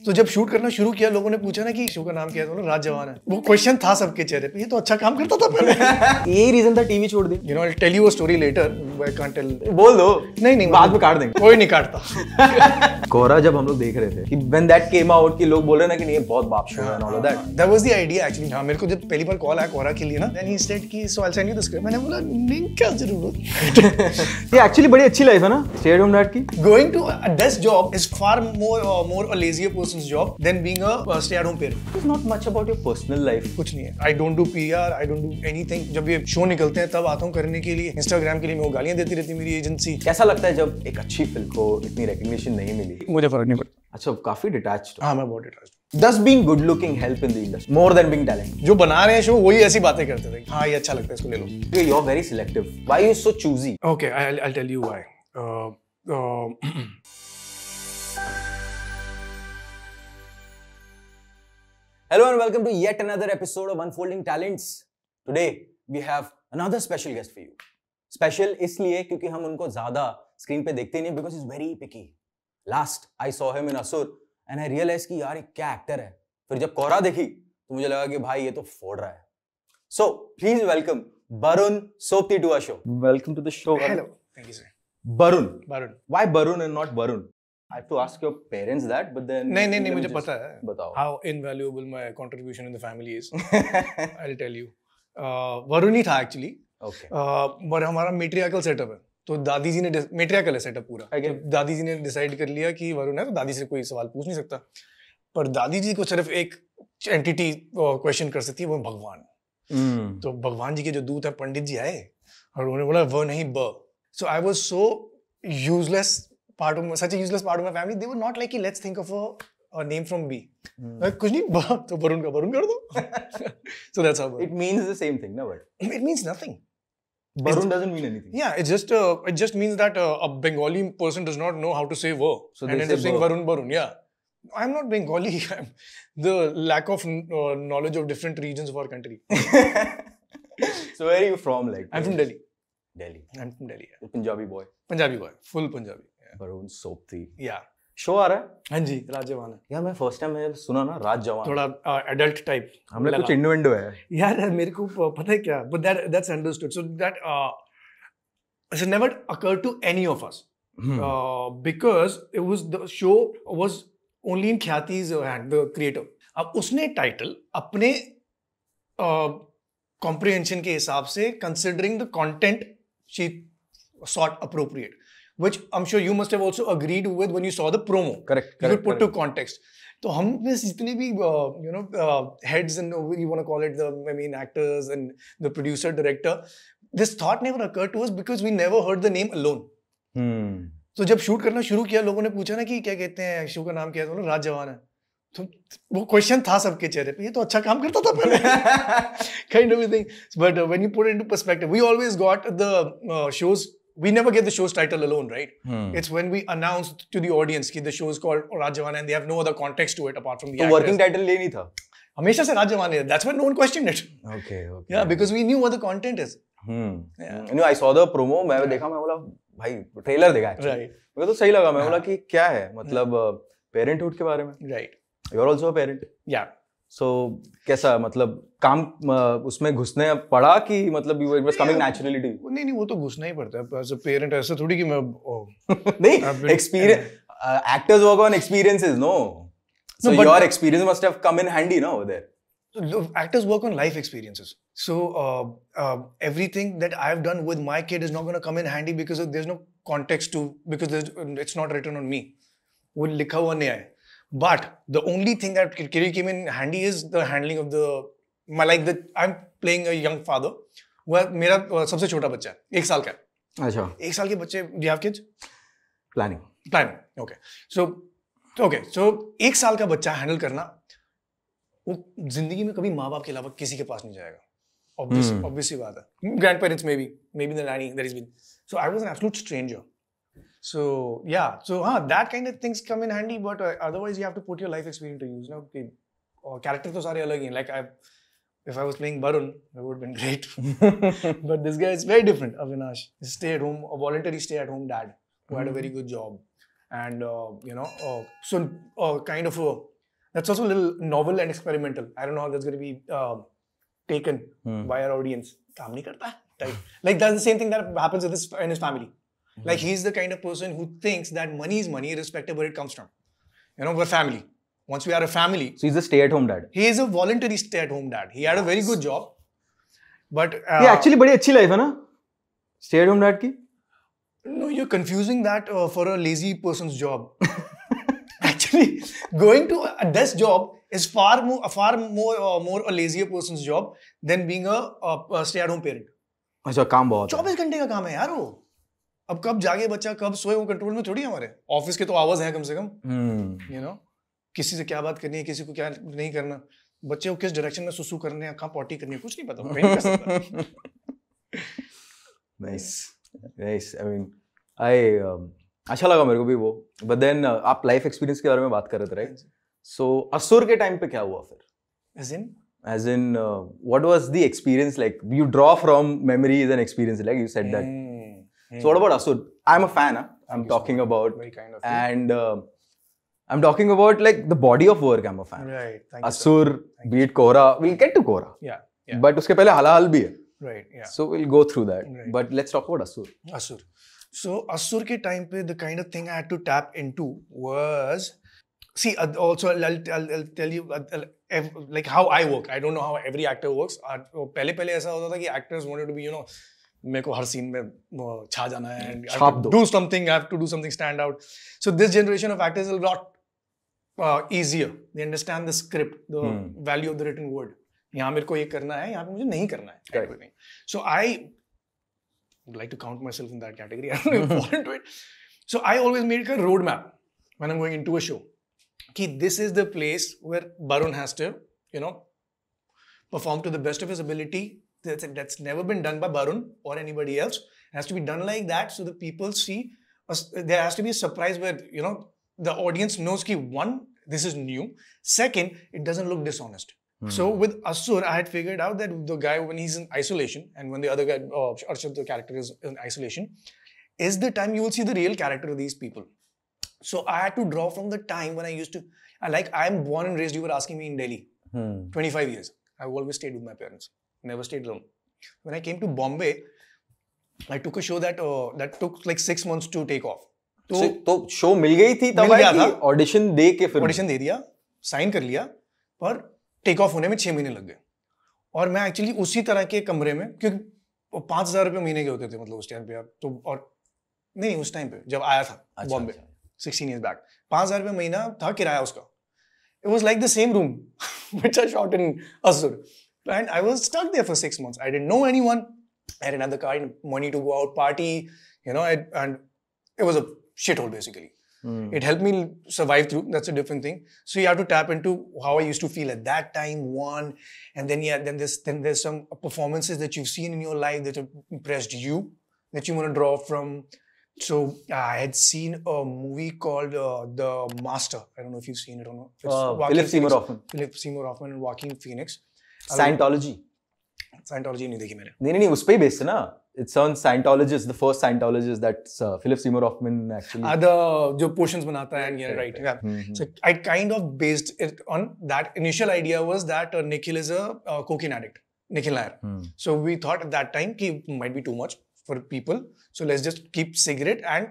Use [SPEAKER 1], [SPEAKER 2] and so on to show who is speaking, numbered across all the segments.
[SPEAKER 1] तो जब शूट करना शुरू किया लोगों ने पूछा ना कि शो का नाम क्या है, तो राज जवान है। वो क्वेश्चन था सबके चेहरे पे, ये तो अच्छा काम करता था पहले।
[SPEAKER 2] यही रीजन था टीवी छोड़ दी।
[SPEAKER 1] You know I tell you a story later, I can't tell.
[SPEAKER 2] बोल दो।
[SPEAKER 1] नहीं
[SPEAKER 2] बाद में काट देंगे।
[SPEAKER 1] कोई नहीं काटता।
[SPEAKER 2] कोरा जब हम लोग देख रहे थे कि व्हेन दैट केम आउट कि लोग बोल रहे ना कि नहीं ये बहुत बाप शो है and all of that
[SPEAKER 1] was the idea actually. हां, मेरे को जब पहली बार कॉल आया कोरा के लिए ना, देन ही सेड कि so I will send you the script. मैंने बोला नहीं, क्या जरूरत।
[SPEAKER 2] ये एक्चुअली बड़ी अच्छी लाइफ है ना स्टे एट होम डैड की।
[SPEAKER 1] Going to a desk job is far more a lazier person's job than being a stay-at-home parent.
[SPEAKER 2] It's not much about your personal life.
[SPEAKER 1] कुछ नहीं है। I don't do PR, I don't do anything. जब ये show निकलते हैं तब आता हूँ करने के लिए। Instagram के लिए मैं वो गालियाँ देती रहती मेरी एजेंसी।
[SPEAKER 2] कैसा लगता है जब एक अच्छी फिल्म को इतनी रिकग्निशन नहीं मिली?
[SPEAKER 1] मुझे फर्क नहीं पड़ता।
[SPEAKER 2] अच्छा, काफी डिटैच्ड।
[SPEAKER 1] हाँ, मैं बहुत detached.
[SPEAKER 2] Does being good looking help in the industry more than being talented?
[SPEAKER 1] जो बना रहे हैं शो वही ऐसी बातें करते थे। हाँ, ये अच्छा लगता है, इसको ले लो।
[SPEAKER 2] You're very selective. Why are you so choosy?
[SPEAKER 1] Okay, I'll tell you why.
[SPEAKER 2] Hello and welcome to yet another episode of Unfolding Talents. Today we have another special guest for you. Special इसलिए क्योंकि हम उनको ज्यादा screen पे देखते नहीं because he's very picky. Last I saw him in Asur and I realized कि यार ये क्या एक्टर है. फिर जब कोरा देखी तो मुझे लगा कि भाई ये तो फोड़ रहा है. So please welcome Barun Sobti to our show. Welcome to the show.
[SPEAKER 1] Hello. Thank you, sir.
[SPEAKER 2] Barun. Why Barun and not Barun? I have to ask your parents that, but then
[SPEAKER 1] नहीं मुझे पता है।
[SPEAKER 2] बताओ।
[SPEAKER 1] How invaluable my contribution in the family is. I'll tell you. Varun ही था actually.
[SPEAKER 2] Okay.
[SPEAKER 1] पर हमारा matriarchal setup है, तो दादी जी ने मेट्रियार्कल है सेटअप पूरा। तो दादी जी ने डिसाइड कर लिया कि वरुण है, तो दादी से कोई सवाल पूछ नहीं सकता। पर दादी जी को सिर्फ एक एंटिटी क्वेश्चन कर सकती है, वो भगवान। तो भगवान जी के जो दूत है पंडित जी आए और उन्होंने बोला व नहीं ब। So I was so useless. Such a useless part of my family. They were not like, let's think of a name from B. Like, कुछ नहीं, तो वरुण का वरुण कर दो. So that's how.
[SPEAKER 2] It means the same thing, no? But
[SPEAKER 1] it means nothing.
[SPEAKER 2] Barun doesn't mean anything.
[SPEAKER 1] Yeah, it just means that a Bengali person does not know how to say ver.
[SPEAKER 2] So
[SPEAKER 1] and ends up saying Varun. Yeah, I'm not Bengali. I'm the lack of knowledge of different regions of our country.
[SPEAKER 2] So where are you from? Like
[SPEAKER 1] I'm from Delhi. I'm from Delhi.
[SPEAKER 2] Yeah. Punjabi boy.
[SPEAKER 1] Punjabi boy. Full Punjabi.
[SPEAKER 2] Barun Sobti.
[SPEAKER 1] Yeah.
[SPEAKER 2] Show आ रहा है?
[SPEAKER 1] हाँ जी, राज जवान है।
[SPEAKER 2] यार मैं first time मैंने सुना ना राज जवान।
[SPEAKER 1] थोड़ा एडल्ट टाइप।
[SPEAKER 2] हमने कुछ इंडो है।
[SPEAKER 1] यार मेरे को पता है क्या? But that's understood. So that it never occurred to any of us because the show was only in Khyati's hand, the creator. अब उसने टाइटल अपने comprehension के हिसाब से considering the content she sought appropriate. Which I'm sure you must have also agreed with when you saw the promo.
[SPEAKER 2] Correct.
[SPEAKER 1] You could put to context. तो हम में जितने भी heads and you want to call it the main actors and the producer director, this thought never occurred to us because we never heard the name alone. तो जब shoot करना शुरू किया लोगों ने पूछा ना कि क्या कहते हैं शो का नाम क्या है, तो राज जवान है। तो वो क्वेश्चन था सबके चेहरे पे, ये तो अच्छा काम करता था पहले। Kind of a thing. But when you put it into perspective, we always got the shows. We never get the show's title alone, right? It's when we announce to the audience that the show is called Raj Jawan and they have no other context to it apart from the actors.
[SPEAKER 2] तो working title ले नहीं था?
[SPEAKER 1] हमेशा से Raj Jawan है. That's why no one questioned it.
[SPEAKER 2] Okay.
[SPEAKER 1] Yeah, because we knew what the content is.
[SPEAKER 2] Yeah. You know, I saw the promo. मैं देखा, मैं बोला भाई ट्रेलर देखा actually.
[SPEAKER 1] Right.
[SPEAKER 2] मुझे तो सही लगा, मैं बोला कि क्या है, मतलब पेरेंटहुड के बारे में.
[SPEAKER 1] Right.
[SPEAKER 2] You are also a parent.
[SPEAKER 1] Yeah.
[SPEAKER 2] So कैसा, मतलब काम उसमें घुसने पड़ा कि मतलब it was coming naturally to you?
[SPEAKER 1] नहीं वो तो घुसना ही पड़ता है as a parent. ऐसा थोड़ी कि मैं
[SPEAKER 2] नहीं, experience actors work on experiences, no? So no, your experience must have come in handy, no, over there.
[SPEAKER 1] Actors work on life experiences. So everything that I've done with my kid is not going to come in handy because there's no context to, because it's not written on me. वो लिखा हुआ नहीं है. But the only thing that came in handy is the handling of I'm playing a young father. वह मेरा सबसे छोटा बच्चा है, 1 साल का है।
[SPEAKER 2] अच्छा।
[SPEAKER 1] 1 साल के बच्चे, do you have kids?
[SPEAKER 2] Planning.
[SPEAKER 1] Okay. So 1 साल का बच्चा हैंडल करना, वो जिंदगी में कभी माँ बाप के अलावा किसी के पास नहीं जाएगा। Obviously बात है। Grandparents maybe the nanny that has been. So I was an absolute stranger. So yeah, that kind of things come in handy, but otherwise you have to put your life experience to use. Now, character तो सारे अलग हैं. Like if I was playing Barun, that would have been great. But this guy is very different. Avinash, a voluntary stay-at-home dad who had a very good job, and kind of That's also a little novel and experimental. I don't know how that's going to be taken by our audience. काम नहीं करता type. Like that's the same thing that happens in his family. Like he's the kind of person who thinks that money is money irrespective of where it comes from. You know, we're family. Once we are a family.
[SPEAKER 2] So he's a stay-at-home dad.
[SPEAKER 1] He is a voluntary stay-at-home dad. He had a very good job. But
[SPEAKER 2] ये actually बड़ी अच्छी life है ना? Stay-at-home dad की?
[SPEAKER 1] No, you're confusing that for a lazy person's job. Actually, going to a desk job is far more a lazier person's job than being a stay-at-home parent.
[SPEAKER 2] अच्छा काम बहुत
[SPEAKER 1] 24 घंटे का काम है यार वो. अब कब जागे बच्चा कब सोए वो कंट्रोल में थोड़ी हमारे. ऑफिस के तो आवर्स हैं कम से कम. You know, किसी से क्या बात करनी है किसी को क्या नहीं करना. बच्चे को किस डायरेक्शन में सुसु करने हैं कहाँ पॉटी करनी है कुछ नहीं पता. नहीं कर सकता.
[SPEAKER 2] Nice. I mean, अच्छा लगा मेरे को भी वो. But then आप लाइफ एक्सपीरियंस के बारे में बात कर रहे थे, right? So असुर के टाइम पे क्या हुआ फिर? As in, what was the experience like? You draw from memories and experiences, like you said that. So what about Asur? I'm a fan. I'm talking about,
[SPEAKER 1] very kind of
[SPEAKER 2] and I'm talking about like the body of work. I'm a fan.
[SPEAKER 1] Right. Thank you,
[SPEAKER 2] Asur, be it Kora. We'll get to Kora.
[SPEAKER 1] Yeah.
[SPEAKER 2] But उसके पहले हलाल भी है.
[SPEAKER 1] Right. Yeah.
[SPEAKER 2] So we'll go through that.
[SPEAKER 1] Right.
[SPEAKER 2] But let's talk about Asur.
[SPEAKER 1] Asur. So Asur के time पे the kind of thing I had to tap into was, see, also I'll tell you like how I work. I don't know how every actor works. पहले ऐसा होता था कि actors wanted to be, you know, मेरे को हर scene में छा जाना है and I have to do something. I have to do something stand out. So this generation of actors is a lot easier. They understand the script, the value of the written word. यहाँ मेरे को ये करना है, यहाँ पे मुझे नहीं करना है. So I would like to count myself in that category. I don't fall into it. So I always make a roadmap when I'm going into a show. Ki this is the place where Barun has to, you know, perform to the best of his ability. That's never been done by Barun or anybody else. It has to be done like that so that people see. There has to be a surprise where, you know, the audience knows ki one, this is new. Second, it doesn't look dishonest. So with Asur, I had figured out that the guy, when he's in isolation and when the other guy, Arshad, the character, is in isolation, is the time you will see the real character of these people. So I had to draw from the time when I used to, I'm born and raised, you were asking me, in Delhi, 25 years. I've always stayed with my parents, never stayed alone. When I came to Bombay, I took a show that took like 6 months to take off.
[SPEAKER 2] तो show मिल गई थी तब आई थी audition दे के फिर
[SPEAKER 1] audition दे दिया sign कर लिया पर टेक ऑफ होने में 6 महीने लग गए और मैं एक्चुअली उसी तरह के कमरे में क्योंकि 5,000 रुपये महीने के होते थे मतलब उस टाइम पे यार तो और नहीं उस टाइम पे जब आया था बॉम्बे 16 years back 5,000 रुपये महीना था किराया उसका it was like the same room which I shot in Asur and I was stuck there for 6 months. I didn't know anyone. I didn't have the car, money to go out party, you know, and it was a shithole basically. It helped me survive through. That's a different thing. So you have to tap into how I used to feel at that time. One, and then then there's some performances that you've seen in your life that have impressed you that you want to draw from. So I had seen a movie called The Master. I don't know if you've seen it or not.
[SPEAKER 2] Philip Seymour Hoffman.
[SPEAKER 1] Philip Seymour Hoffman and Joaquin Phoenix.
[SPEAKER 2] Scientology.
[SPEAKER 1] Scientology नहीं देखी मैंने.
[SPEAKER 2] नहीं उस पे ही based है ना. It's on Scientologist, the first Scientologist that's Philip Seymour Hoffman actually.
[SPEAKER 1] जो potions बनाता है, yeah, right. Yeah. So I kind of based it on that. Initial idea was that Nikhil is a cocaine addict, Nikhil Nair. So we thought at that time कि might be too much for people. So let's just keep cigarette and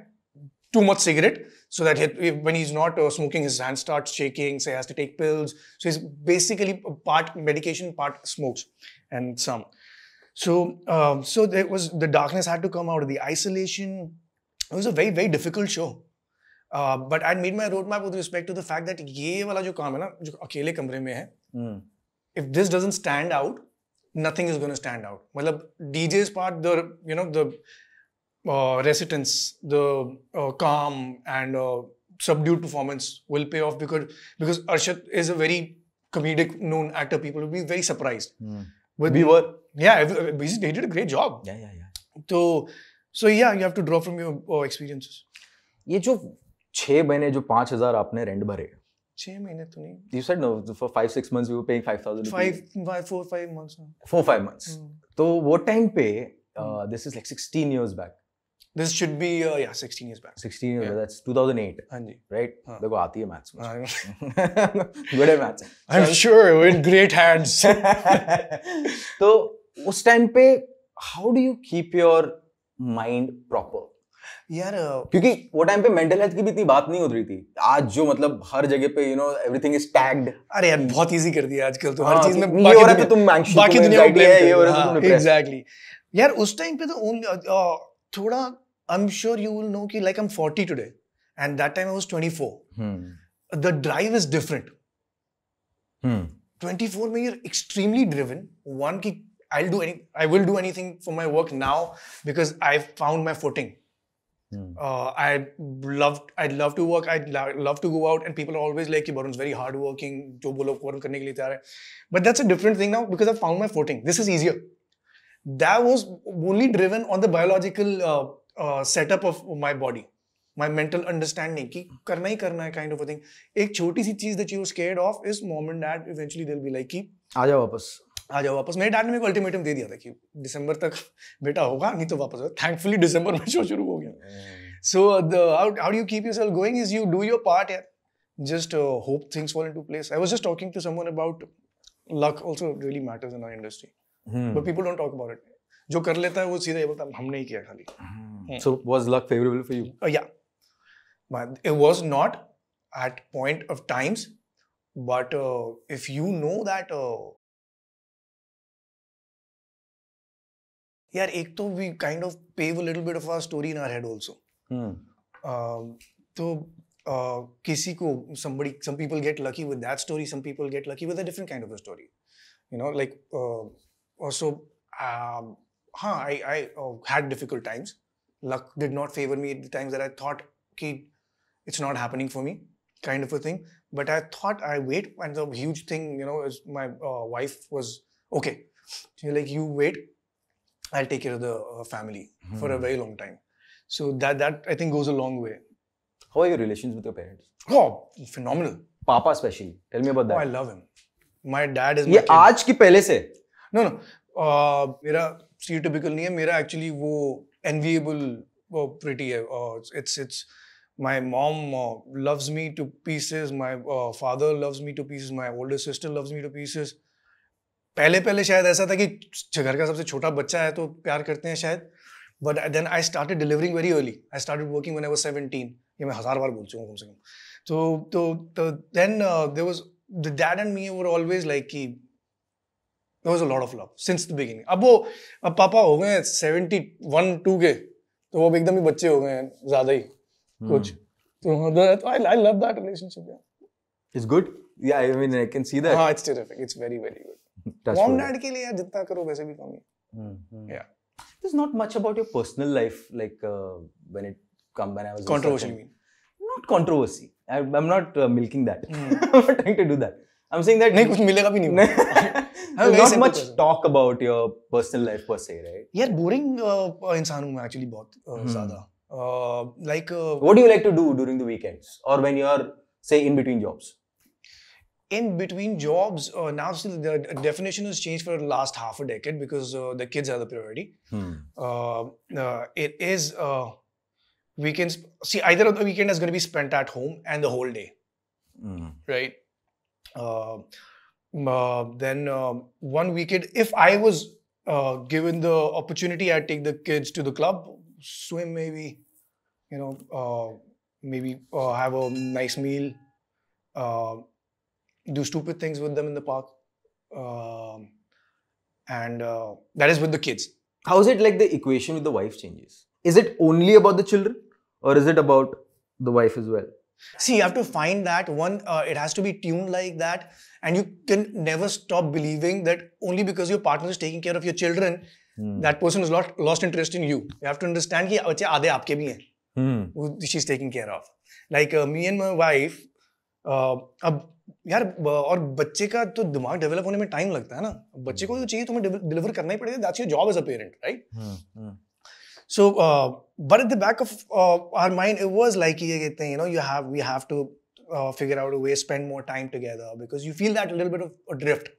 [SPEAKER 1] too much cigarette so that when he's not smoking, his hand starts shaking, so he has to take pills. So he's basically part medication, part smokes and some. So there was the darkness had to come out of the isolation. It was a very, very difficult show. But I made my roadmap with respect to the fact that ये वाला जो काम है ना जो अकेले कमरे में है, if this doesn't stand out, nothing is going to stand out. मतलब DJ's part, the recitance, the calm and subdued performance will pay off because Arshad is a very comedic known actor. People will be very surprised.
[SPEAKER 2] We were.
[SPEAKER 1] Yeah, he did a great job.
[SPEAKER 2] Yeah.
[SPEAKER 1] So yeah, you have to draw from your experiences.
[SPEAKER 2] ये जो 6 महीने जो 5,000 आपने rent भरे
[SPEAKER 1] 6 महीने तो नहीं.
[SPEAKER 2] You said no for 5-6 months you were paying 5,000.
[SPEAKER 1] 4-5 months.
[SPEAKER 2] 4-5 months. तो वो टाइम पे this is like 16 years back.
[SPEAKER 1] This should be 16 years back.
[SPEAKER 2] 16 years,
[SPEAKER 1] Yeah.
[SPEAKER 2] that's 2008,
[SPEAKER 1] हाँ जी.
[SPEAKER 2] right?
[SPEAKER 1] हाँ.
[SPEAKER 2] देखो आती है maths मुझे.
[SPEAKER 1] हाँ.
[SPEAKER 2] Good at maths.
[SPEAKER 1] I'm sure we're in great hands.
[SPEAKER 2] तो उस टाइम पे how do you keep your mind proper?
[SPEAKER 1] यार
[SPEAKER 2] क्योंकि वो टाइम पे मेंटल हेल्थ की भी इतनी बात नहीं हो रही थी. आज जो मतलब हर जगह पे एवरीथिंग इज टैग्ड.
[SPEAKER 1] अरे यार बहुत इजी कर दिया आजकल तो.
[SPEAKER 2] हाँ,
[SPEAKER 1] हर चीज में
[SPEAKER 2] ये हो रहा है तो तुम anxious,
[SPEAKER 1] बाकी
[SPEAKER 2] तुम्हें
[SPEAKER 1] दुनिया को
[SPEAKER 2] anxiety
[SPEAKER 1] blame
[SPEAKER 2] है, ये हो
[SPEAKER 1] कर.
[SPEAKER 2] रहा है तो तुम depressed.
[SPEAKER 1] एग्जैक्टली. यार उस टाइम पे तो थोड़ा I'm sure you will know कि like I'm 40 today and that time I was 24. The drive is different. 24 में you're extremely driven. One कि I will do anything for my work now because I've found my footing. I'd love to work. I'd love to go out, and people are always like, "Varun's very hardworking." जो बोलो Varun करने के लिए तैयार है. But that's a different thing now because I've found my footing. This is easier. That was only driven on the biological setup of my body, my mental understanding कि करना ही करना है kind of a thing. एक छोटी सी चीज that you were scared of is mom and dad eventually they'll be like कि
[SPEAKER 2] आ जाओ वापस.
[SPEAKER 1] मेरे डैड ने मेरे को अल्टीमेटम दे दिया था कि दिसंबर तक बेटा होगा नहीं तो वापस. थैंकफुली दिसंबर में शो शुरू हो गया. So how do you keep yourself going is you do your part. Just hope things fall into place. I was just talking to someone about luck also really matters in our industry. But people don't talk about it. जो कर लेता है वो सीधा ये बोलता है हमने ही किया खाली.
[SPEAKER 2] So was luck favorable for you?
[SPEAKER 1] Yeah. But it was not at point of times. But if you know that यार एक तो we kind of pave a little bit of our story in our head also. तो किसी को some people get lucky with that story, some people get lucky with a different kind of a story. Like also I had difficult times. Luck did not favor me at the times that I thought कि it's not happening for me, kind of a thing. But I thought I wait, and the huge thing, is my wife was okay. She's like, you wait, I'll take care of the family for a very long time. So that I think goes a long way.
[SPEAKER 2] How are your relations with your parents?
[SPEAKER 1] Oh, phenomenal.
[SPEAKER 2] Papa especially. Tell me about that.
[SPEAKER 1] Oh, I love him. My dad is my
[SPEAKER 2] ये
[SPEAKER 1] kid.
[SPEAKER 2] आज की पहले से?
[SPEAKER 1] No. मेरा stereotypical नहीं है. मेरा actually वो enviable pretty है. It's my mom loves me to pieces. My father loves me to pieces. My older sister loves me to pieces. पहले शायद ऐसा था कि घर का सबसे छोटा बच्चा है तो प्यार करते हैं शायद. But then I started delivering very early. I started working when I was 17. ये मैं 1000 बार बोल चुका हूँ कम से कम. तो then there was the dad and me were always like कि there was a lot of love since the beginning. अब पापा हो गए 71-2 के तो वो एकदम ही बच्चे हो गए हैं ज़्यादा ही कुछ. तो I love that relationship. Yeah.
[SPEAKER 2] It's good. Yeah, I mean I can see that.
[SPEAKER 1] हाँ, it's terrific. It's very very good. Mom dad के लिए यार जितना करो वैसे भी कम ही. Yeah.
[SPEAKER 2] There's not much about your personal life, like when I was
[SPEAKER 1] Controversy, you mean?
[SPEAKER 2] Not controversy. I'm not milking that. I'm not trying to do that. I'm saying that
[SPEAKER 1] नहीं कुछ मिलेगा भी नहीं.
[SPEAKER 2] There's not much talk about your personal life per se, right?
[SPEAKER 1] यार boring इंसान हूँ मैं actually बहुत ज़्यादा. Like
[SPEAKER 2] what do you like to do during the weekends or when you are say in between jobs?
[SPEAKER 1] In between jobs, now still the definition has changed for the last half a decade because the kids are the priority. It is weekends. See, either of the weekend is going to be spent at home and the whole day, right? Then one weekend, if I was given the opportunity, I'd take the kids to the club, swim maybe, maybe have a nice meal. Do stupid things with them in the park, and that is with the kids.
[SPEAKER 2] How is it like the equation with the wife changes? Is it only about the children or is it about the wife as well?
[SPEAKER 1] See, you have to find that one, it has to be tuned like that, and you can never stop believing that only because your partner is taking care of your children, that person has lost interest in you. You have to understand कि बच्चे आधे आपके भी हैं. She's taking care of. Like me and my wife, अब यार और बच्चे का तो दिमाग डेवलप होने में टाइम लगता है ना. बच्चे को जो चाहिए तुम्हें डिलीवर करना ही पड़ेगा. That's your job as a parent, right? So but at the back of our mind it was like ये कहते हैं we have to figure out a way, spend more time together because you feel that a little bit of a drift.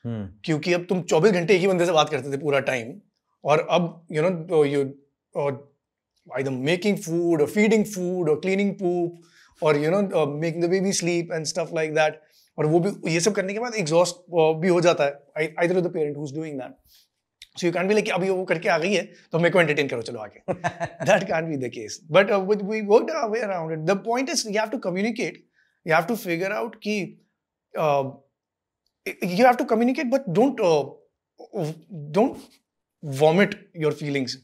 [SPEAKER 1] क्योंकि अब तुम 24 घंटे एक ही बंदे से बात करते थे पूरा टाइम और अब either making food or feeding food or cleaning poop or making the baby sleep and stuff like that. और वो भी ये सब करने के बाद exhaust भी हो जाता है, either of the parent who's doing that. So you can't be like अभी वो करके आ गई है तो मेरे को entertain करो चलो आगे. That can't be the case. But we worked our way around it. The point is you have to communicate. You have to figure out कि you have to communicate, but don't vomit your feelings.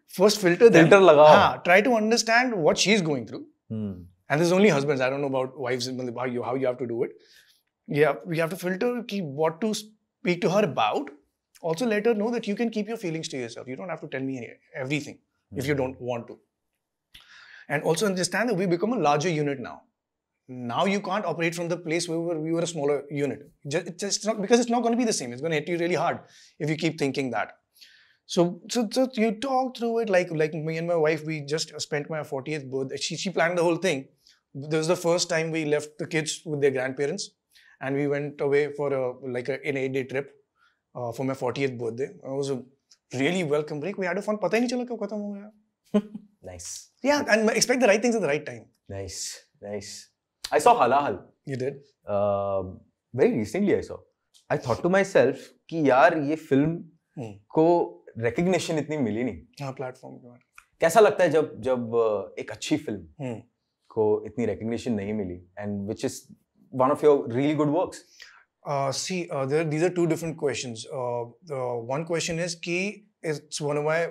[SPEAKER 1] First filter them.
[SPEAKER 2] Filter लगाओ.
[SPEAKER 1] हाँ, try to understand what she's going through. And this is only husbands. I don't know about wives, how you have to do it. Yeah, we have to filter what to speak to her about. Also, let her know that you can keep your feelings to yourself. You don't have to tell me everything if you don't want to. And also understand that we become a larger unit now. Now you can't operate from the place where we were a smaller unit. Just not, because it's not going to be the same. It's going to hit you really hard if you keep thinking that. So you talk through it like me and my wife. We just spent my 40th birthday. She planned the whole thing. This was the first time we left the kids with their grandparents, and we went away for an 8-day trip for my 40th birthday. It was a really welcome break. We had a fun. पता ही नहीं चला कब खत्म हो गया.
[SPEAKER 2] Nice.
[SPEAKER 1] Yeah, and expect the right things at the right time.
[SPEAKER 2] Nice. I saw Halal.
[SPEAKER 1] You did?
[SPEAKER 2] Very recently I saw. I thought to myself कि यार ये फिल्म को recognition इतनी मिली नहीं.
[SPEAKER 1] हाँ, प्लेटफॉर्म के बाद.
[SPEAKER 2] कैसा लगता है जब एक अच्छी फिल्म को इतनी recognition नहीं मिली, and which is one of your really good works?
[SPEAKER 1] These are two different questions. One question is कि it's one of my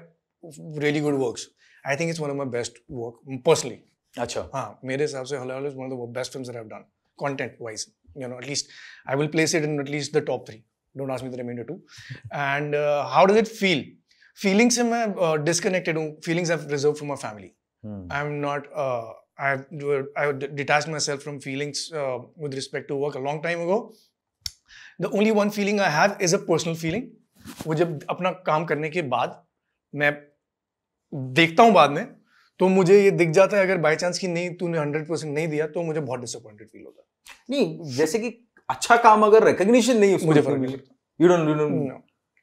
[SPEAKER 1] really good works. I think it's one of my best work personally.
[SPEAKER 2] अच्छा.
[SPEAKER 1] हाँ, मेरे हिसाब से Halal is one of the best films that I've done, content-wise. At least I will place it in at least the top 3. Don't ask me the remainder 2. And how does it feel? Feelings से मैं disconnected हूँ. Feelings I've reserved for my family. I'm not. I've detached myself from feelings with respect to work a long time ago. The only one feeling I have is a personal feeling. वो जब अपना काम करने के बाद मैं देखता हूँ बाद में, तो मुझे ये दिख जाता है अगर बाय चांस कि नहीं तूने 100% नहीं दिया तो मुझे बहुत डिसअपॉइंटेड फील होता है.
[SPEAKER 2] नहीं, जैसे कि अच्छा काम अगर रिकॉग्निशन नहीं उसको
[SPEAKER 1] मुझे फर्क नहीं पड़ता.
[SPEAKER 2] You don't.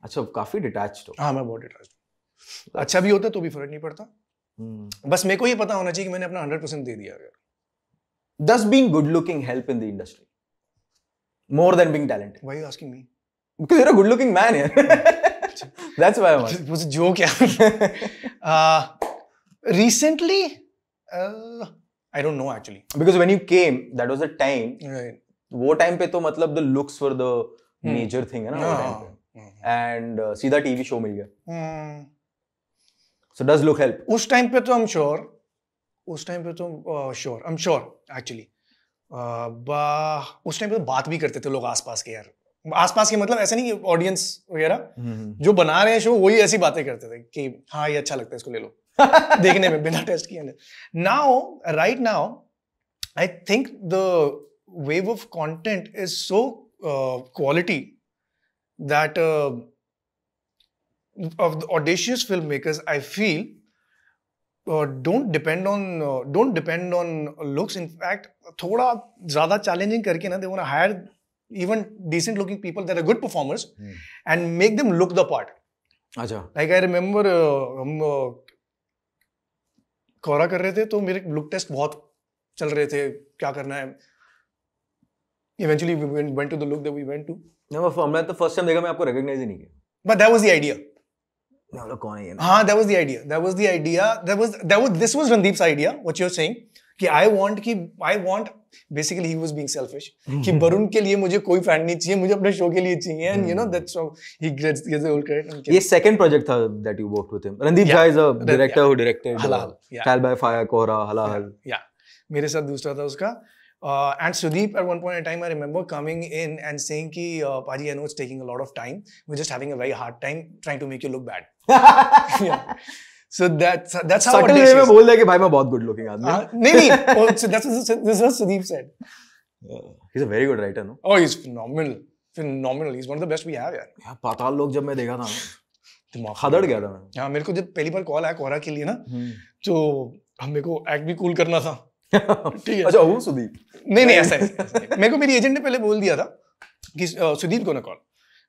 [SPEAKER 2] अच्छा, काफी डिटैच्ड हो.
[SPEAKER 1] हाँ, मैं बहुत डिटैच्ड हूँ. अच्छा भी होता तो भी फर्क नहीं पड़ता. बस मेरे को ये पता होना चाहिए कि मैंने अपना 100% दे दिया. अगर
[SPEAKER 2] Does being good looking help in the industry more than being talented?
[SPEAKER 1] Why are you asking me?
[SPEAKER 2] Because you're a good looking man, yeah. That's why I'm asking.
[SPEAKER 1] Was a joke, yeah. Recently, I don't know actually.
[SPEAKER 2] Because when you came, that was the time.
[SPEAKER 1] Right.
[SPEAKER 2] वो time पे तो मतलब the looks were the major thing है ना वो time पे. And सीधा TV show मिल गया. So does look help?
[SPEAKER 1] उस time पे तो I'm sure. उस time पे तो sure. I'm sure actually. उस time पे तो बात भी करते थे लोग आसपास के यार. आसपास के मतलब ऐसा नहीं कि ऑडियंस वगैरह जो बना रहे हैं शो वही ऐसी बातें करते थे कि हाँ ये अच्छा लगता है इसको ले लो देखने में बिना टेस्ट किए. Now right now I think the wave of content is so quality that of the audacious film makers I feel don't depend on looks. In fact, थोड़ा ज्यादा चैलेंजिंग करके ना they want to hire even decent looking people that are good performers and make them look the part.
[SPEAKER 2] अच्छा.
[SPEAKER 1] Like I remember हम कोरा कर रहे थे तो मेरे लुक टेस्ट बहुत चल रहे थे क्या करना है. Eventually we went to the look that we went to.
[SPEAKER 2] हमने तो first time देखा मैं आपको recognize ही नहीं किया.
[SPEAKER 1] But that was the idea.
[SPEAKER 2] कौन है ये?
[SPEAKER 1] हाँ, that was the idea. This was Randeep's idea. What you're saying कि I want basically he was being selfish कि वरुण के लिए मुझे कोई फैन नहीं चाहिए, मुझे अपने शो के लिए चाहिए. And that's how he gets the whole credit.
[SPEAKER 2] ये second project था that you worked with him. Randeep Jha is a director who directed
[SPEAKER 1] Halal.
[SPEAKER 2] Trial by Fire, Kohra, Halal.
[SPEAKER 1] Yeah. मेरे साथ दूसरा था उसका. And Sudeep, at one point in time, I remember coming in and saying कि Paji, I know it's taking a lot of time. We're just having a very hard time trying to make you look bad. Yeah. So that's how
[SPEAKER 2] subtle way में बोल दे कि भाई मैं बहुत good looking आदमी.
[SPEAKER 1] नहीं. So this was Sudeep said.
[SPEAKER 2] He's a very good writer, no?
[SPEAKER 1] Oh, he's phenomenal. He's one of the best we have, यार.
[SPEAKER 2] यार पाताल लोक जब मैं देखा था ना खदड़ गया था मैं.
[SPEAKER 1] हाँ, मेरे को जब पहली बार कॉल आया कोरा के लिए ना तो मेरे को एक्ट भी कूल करना था. ठीक है.
[SPEAKER 2] अच्छा वो सुदीप?
[SPEAKER 1] नहीं ऐसा मेरे को मेरी एजेंट ने पहले बोल दिया था कि सुदीप को ना कॉल.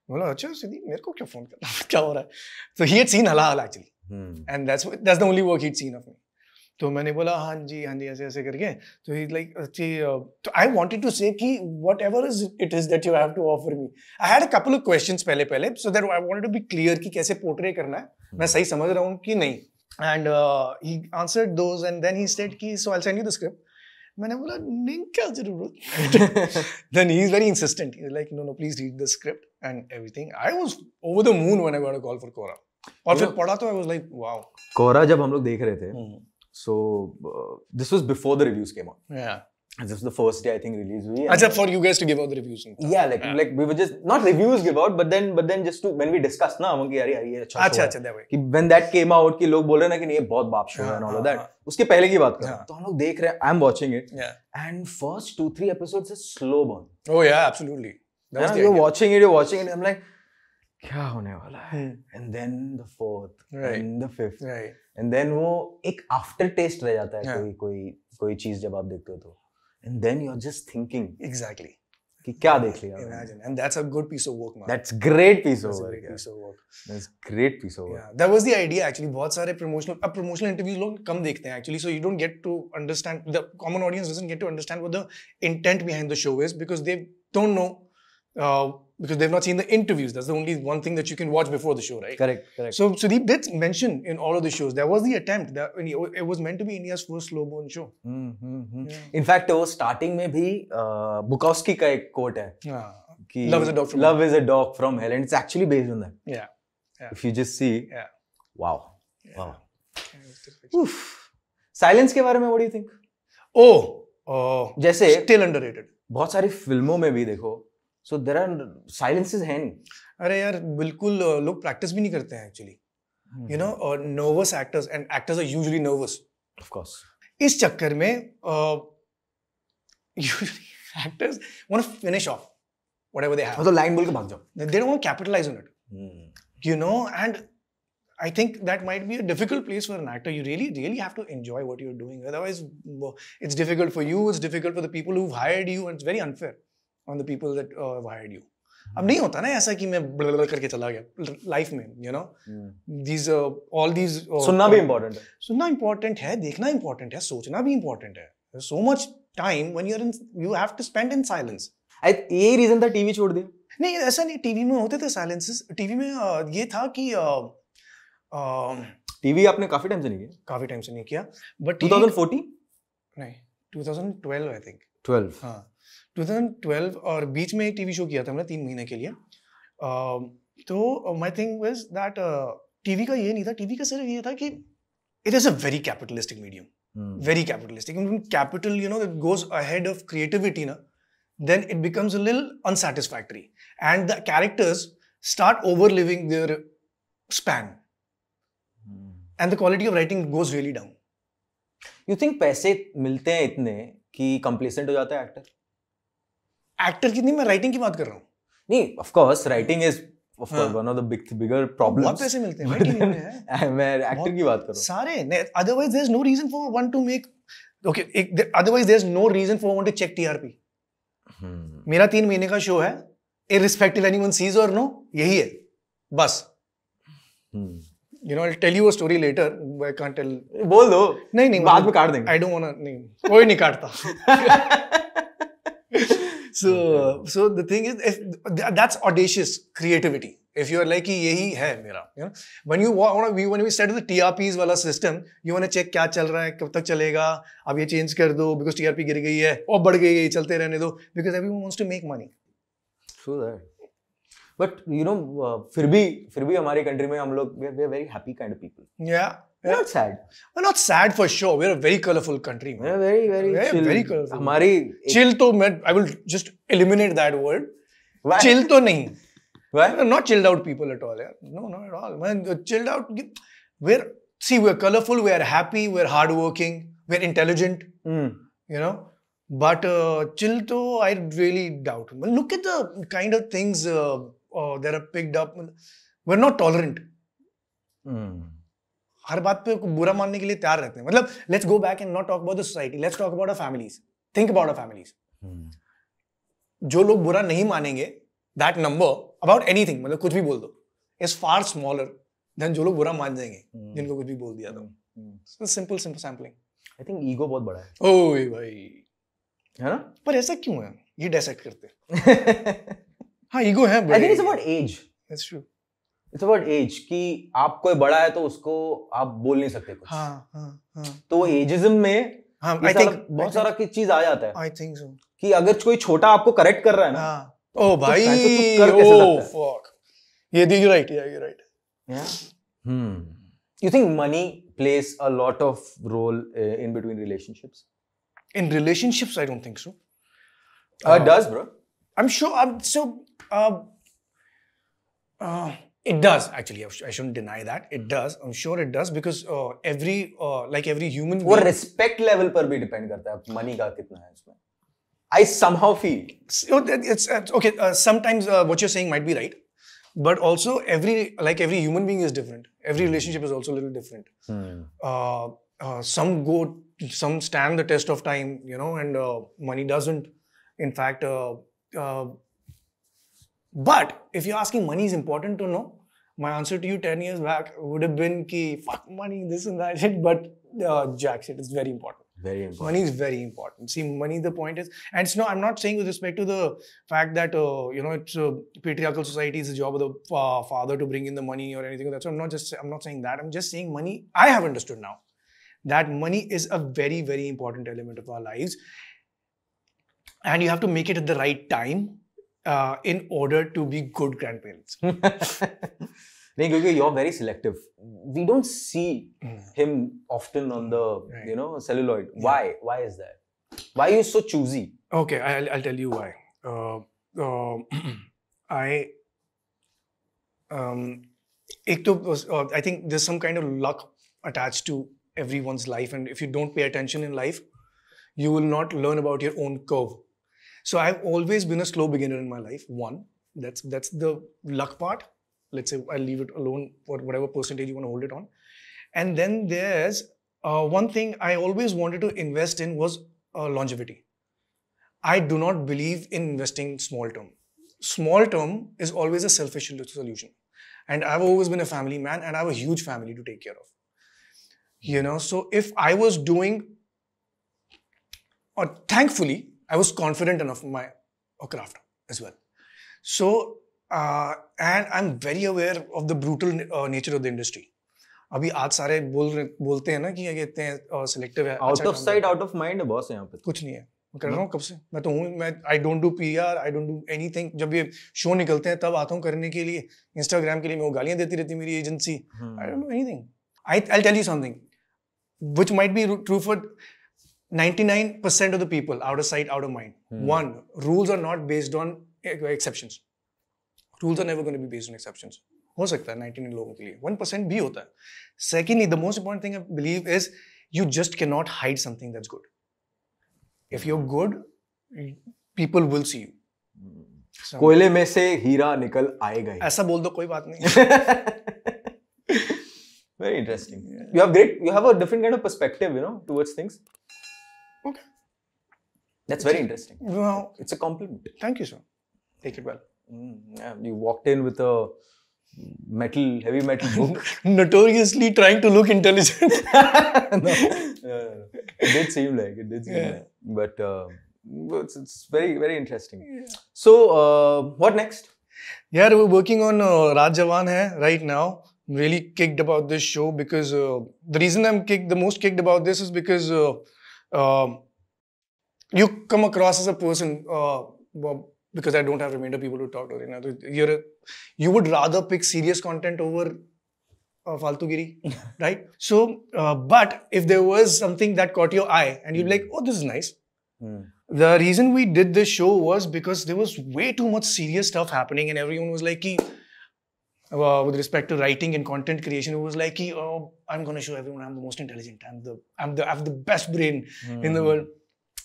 [SPEAKER 1] बोला अच्छा सुदीप मेरे को क्या फोन करना क्या हो रहा है. So he had seen Halal actually. and that's the only work he'd seen of me. तो मैंने बोला हाँ जी ऐसे ऐसे करके तो ही लाइक तो आई वांटेड टू से कि whatever it is that you have to offer me I had a couple of questions पहले so that I wanted to be clear कि कैसे पोर्ट्रे करना है मैं सही समझ रहा हूँ कि नहीं and he answered those and then he said कि so I will send you the script मैंने बोला नहीं क्या जरूरत then he is very insistent he is like no please read the script and everything I was over the moon when I got a call for Kora और फिर पढ़ा तो I was like wow
[SPEAKER 2] Kora जब हम लोग देख रहे थे so this was before the reviews came out. This was the first day I think release hui.
[SPEAKER 1] Acha, for you guys to give out the reviews.
[SPEAKER 2] Yeah, like we were just not reviews give out, but then just to when we discussed na हम कि यार ये अच्छा show
[SPEAKER 1] अच्छा that way.
[SPEAKER 2] कि when that came out कि लोग बोल रहे हैं ना कि ये बहुत बाप show है and all of that. उसके पहले की बात कर तो हम लोग देख रहे हैं I'm watching it and first 2-3 episodes is slow burn.
[SPEAKER 1] Oh yeah, absolutely.
[SPEAKER 2] You're watching it I'm like क्या होने वाला है and then the fourth and the fifth and then वो एक after taste रह जाता है कोई चीज जब आप देखते हो तो and then you're just thinking
[SPEAKER 1] exactly
[SPEAKER 2] कि क्या देख लिया
[SPEAKER 1] imagine and that's a good piece of work man
[SPEAKER 2] that's great piece of work that's great piece of work
[SPEAKER 1] that was the idea actually बहुत सारे promotional interviews लोग कम देखते हैं actually so you don't get to understand the common audience doesn't get to understand what the intent behind the show is because they don't know because they've not seen the interviews. That's the only one thing that you can watch before the show, right?
[SPEAKER 2] Correct.
[SPEAKER 1] So Sudeep did mention in all of the shows, there was the attempt that it was meant to be India's first slow burn show.
[SPEAKER 2] In fact, वो starting में भी Bukowski का एक quote है कि Love is a dog from hell, and it's actually based on that.
[SPEAKER 1] Yeah.
[SPEAKER 2] If you just see, wow. Oof. Silence के बारे में what do you think? जैसे
[SPEAKER 1] still underrated.
[SPEAKER 2] बहुत सारी फिल्मों में भी देखो so there are silences हैं नहीं
[SPEAKER 1] अरे यार बिल्कुल लोग प्रैक्टिस भी नहीं करते हैं actually you know nervous actors and actors are usually nervous
[SPEAKER 2] of course
[SPEAKER 1] इस चक्कर में usually actors want to finish off whatever they have
[SPEAKER 2] मतलब लाइन बोल के भाग जाओ
[SPEAKER 1] they don't want to capitalize on it you know and I think that might be a difficult place for an actor. You really have to enjoy what you're doing. Otherwise, it's difficult for you. It's difficult for the people who've hired you, and it's very unfair on the people that have hired you. अब नहीं होता ना ऐसा कि मैं blur करके चला गया लाइफ में you know these all these
[SPEAKER 2] सुनना भी important है
[SPEAKER 1] सुनना important है देखना important है सोचना भी important है there's so much time when you have to spend in silence
[SPEAKER 2] यही रीजन था टीवी छोड़ दिया
[SPEAKER 1] नहीं ऐसा नहीं टीवी में होते थे silences टीवी में ये था कि
[SPEAKER 2] टीवी आपने काफी टाइम से नहीं किया
[SPEAKER 1] काफी टाइम से नहीं किया बट
[SPEAKER 2] 2014
[SPEAKER 1] नहीं 2012 आई थिंक
[SPEAKER 2] 12
[SPEAKER 1] हाँ 2012 और बीच में एक टीवी शो किया था हमने 3 महीने के लिए तो my thing was that TV का ये नहीं था टीवी का सिर्फ ये था कि it is a very capitalistic medium very capitalistic capital you know that goes ahead of creativity ना then it becomes a little unsatisfactory and the characters start overliving their span and the quality of writing goes really down.
[SPEAKER 2] You think पैसे मिलते हैं इतने कि complacent हो जाता है
[SPEAKER 1] actor की नहीं मैं राइटिंग की बात कर रहा हूँ
[SPEAKER 2] नहीं of course writing is of course one of the bigger problems
[SPEAKER 1] बहुत पैसे मिलते हैं
[SPEAKER 2] मैं एक्टर की बात कर रहा हूँ
[SPEAKER 1] सारे otherwise there's no reason for one to make otherwise there's no reason for one to check TRP मेरा 3 महीने का शो है irrespective anyone sees or no यही है बस you know I'll tell you a story later I can't tell
[SPEAKER 2] बोल दो
[SPEAKER 1] नहीं
[SPEAKER 2] बाद में काट देंगे
[SPEAKER 1] I don't wanna नहीं कोई नहीं काटता so the thing is that's audacious creativity if you are like यही है मेरा you know when we started the TRPs वाला system you want to check क्या चल रहा है कब तक चलेगा अब ये change कर दो because TRP गिर गई है और बढ़ गई है चलते रहने दो because everyone wants to make money
[SPEAKER 2] true that but you know फिर भी हमारी कंट्री में हम लोग we are very happy kind of people we're not sad
[SPEAKER 1] we're not sad for sure we're a very colorful country man.
[SPEAKER 2] we're very
[SPEAKER 1] colorful
[SPEAKER 2] हमारी
[SPEAKER 1] chill तो मैं I will just eliminate that word
[SPEAKER 2] Why?
[SPEAKER 1] chill तो नहीं
[SPEAKER 2] Why?
[SPEAKER 1] We're not chilled out people at all. Yeah. No, not at all. Man, chilled out. We're colorful. We're happy. We're hardworking. We're intelligent. You know, but chill to I really doubt. Well, look at the kind of things that are picked up. We're not tolerant. हर बात पे बुरा मानने के लिए तैयार रहते हैं. मतलब let's go back and not talk about the society. Let's talk about our families. Think about our families. जो लोग बुरा नहीं मानेंगे that number about anything मतलब कुछ भी बोल दो is far smaller then जो लोग बुरा मान जाएंगे जिनको कुछ भी बोल दिया तो simple sampling
[SPEAKER 2] I think ego बहुत बड़ा है
[SPEAKER 1] ओए भाई
[SPEAKER 2] है ना
[SPEAKER 1] पर ऐसा क्यों है ये डिसाइड करते हाँ ईगो है
[SPEAKER 2] I think it's about age
[SPEAKER 1] that's true
[SPEAKER 2] it's about age कि आप कोई बड़ा है तो उसको आप बोल नहीं सकते कुछ
[SPEAKER 1] हाँ
[SPEAKER 2] तो वो एजिज्म में
[SPEAKER 1] हाँ
[SPEAKER 2] ये सारा बहुत सारा की चीज आ जाता है
[SPEAKER 1] आई थिंक सो
[SPEAKER 2] कि अगर कोई छोटा आपको करेक्ट कर रहा है ना
[SPEAKER 1] ओ भाई
[SPEAKER 2] तो चुप कर कैसे
[SPEAKER 1] ओ
[SPEAKER 2] सकता है?
[SPEAKER 1] फक ये दी राइट या you right
[SPEAKER 2] You think money plays a lot of role in between relationships?
[SPEAKER 1] in relationships I don't think so
[SPEAKER 2] It does, bro.
[SPEAKER 1] I'm sure it does actually I shouldn't deny that it does I'm sure it does because every human
[SPEAKER 2] वो
[SPEAKER 1] being
[SPEAKER 2] respect level पर भी depend करता है money का कितना है उसमें. I somehow feel.
[SPEAKER 1] so it's okay sometimes what you're saying might be right but also every human being is different every relationship is also a little different some stand the test of time you know and money doesn't in fact but if you're asking money is important to know my answer to you 10 years back would have been ki fuck money this and that shit but jack shit is very important.
[SPEAKER 2] Very important.
[SPEAKER 1] Money is very important. See, money, the point is, and it's not, I'm not saying with respect to the fact that, it's a patriarchal society, it's the job of the father to bring in the money or anything. That's I'm not saying that. I'm just saying money, I have understood now that money is a very, very important element of our lives. And you have to make it at the right time in order to be good grandparents.
[SPEAKER 2] नहीं क्योंकि you're very selective. We don't see him often on the celluloid. Why is that? Why are you so choosy?
[SPEAKER 1] Okay, I'll tell you why. I think there's some kind of luck attached to everyone's life, and if you don't pay attention in life, you will not learn about your own curve. So I've always been a slow beginner in my life. One, that's the luck part. Let's say I'll leave it alone for whatever percentage you want to hold it on. And then there's one thing I always wanted to invest in was longevity. I do not believe in investing small term. Small term is always a selfish solution. And I've always been a family man and I have a huge family to take care of. You know, so if I was doing, or thankfully, I was confident enough in my craft as well. So, and I'm very aware of the brutal nature of the industry. अभी आज सारे बोलते हैं ना कि ये कहते हैं सिलेक्टिव है
[SPEAKER 2] out of sight out of mind है बॉस यहाँ पे
[SPEAKER 1] कुछ नहीं है मैं कर रहा हूँ कब से मैं तो हूँ मैं I don't do PR I don't do anything जब ये शो निकलते हैं तब आता हूँ करने के लिए इंस्टाग्राम के लिए मैं वो गालियाँ देती रहती मेरी agency I don't do anything I'll tell you something which might be true for 99% of the people, out of sight, out of mind. One, rules are not based on exceptions. Rules are never going to be based on exceptions. हो सकता है 99 लोगों के लिए 1% भी होता है. Secondly, the most important thing I believe is you just cannot hide something that's good. If you're good, people will see you.
[SPEAKER 2] कोयले में से हीरा निकल आएगा ही.
[SPEAKER 1] ऐसा बोल दो कोई बात नहीं.
[SPEAKER 2] Very interesting. You have a different kind of perspective, towards things.
[SPEAKER 1] Okay.
[SPEAKER 2] That's very interesting.
[SPEAKER 1] Well,
[SPEAKER 2] it's a compliment.
[SPEAKER 1] Thank you, sir. Take it well.
[SPEAKER 2] Yeah, you walked in with a heavy metal book.
[SPEAKER 1] Notoriously trying to look intelligent.
[SPEAKER 2] No. It did seem like. But it's very, very interesting. Yeah. So, what next?
[SPEAKER 1] Yeah, we're working on Raj Jawan hai right now. I'm really kicked about this show because the reason I'm the most kicked about this is because you come across as a person because I don't have remainder people to talk to. You would rather pick serious content over faltugiri, right? So, but if there was something that caught your eye and you'd be like, oh, this is nice. The reason we did this show was because there was way too much serious stuff happening and everyone was like, with respect to writing and content creation, it was like, oh, I'm going to show everyone I'm the most intelligent. I have the best brain in the world.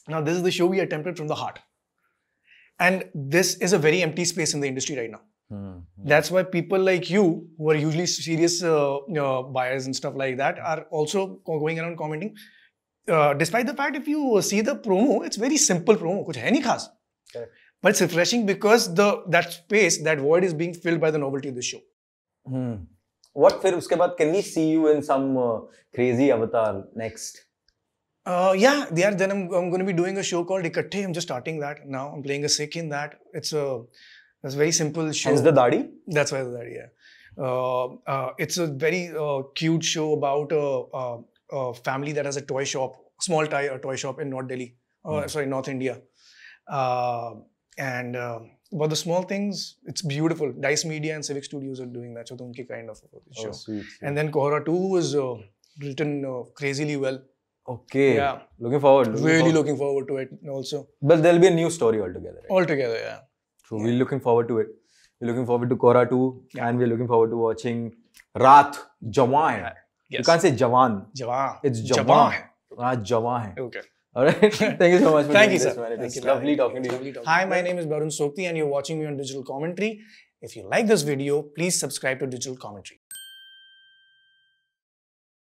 [SPEAKER 1] Now, this is the show we attempted from the heart. And this is a very empty space in the industry right now. That's why people like you, who are usually serious buyers and stuff like that, are also going around commenting. Despite the fact, if you see the promo, it's very simple promo. Kuch hai nahi khas. But it's refreshing because that space, that void is being filled by the novelty of the show.
[SPEAKER 2] What फिर उसके बाद can we see you in some crazy avatar next?
[SPEAKER 1] Yeah, then I'm going to be doing a show called Ikatthe. I'm just starting that now. I'm playing a Sikh in that. It's a very simple show.
[SPEAKER 2] Hence the dadi?
[SPEAKER 1] That's why the dadi, yeah. It's a very cute show about a family that has a toy shop, small toy shop in North Delhi. Sorry, North India. And about the small things, it's beautiful. Dice Media and Civic Studios are doing that. So unki kind of show.
[SPEAKER 2] Sweet.
[SPEAKER 1] And then Kohra 2 is written crazily well.
[SPEAKER 2] Okay.
[SPEAKER 1] Yeah.
[SPEAKER 2] Looking forward.
[SPEAKER 1] Looking forward to it also.
[SPEAKER 2] But there'll be a new story altogether. Right?
[SPEAKER 1] Altogether, yeah.
[SPEAKER 2] So we're looking forward to it. We're looking forward to Kohra 2 and we're looking forward to watching Raat Jawan.
[SPEAKER 1] Yes.
[SPEAKER 2] You can't say Jawan.
[SPEAKER 1] Jawan.
[SPEAKER 2] It's Jawan. Raat Jawan.
[SPEAKER 1] Okay.
[SPEAKER 2] Alright. Thank you so much for
[SPEAKER 1] Thank you,
[SPEAKER 2] this,
[SPEAKER 1] sir.
[SPEAKER 2] man.
[SPEAKER 1] Thank
[SPEAKER 2] It's
[SPEAKER 1] you.
[SPEAKER 2] lovely talking to you.
[SPEAKER 1] Hi, my name is Barun Sokti and you're watching me on Digital Commentary. If you like this video, please subscribe to Digital Commentary.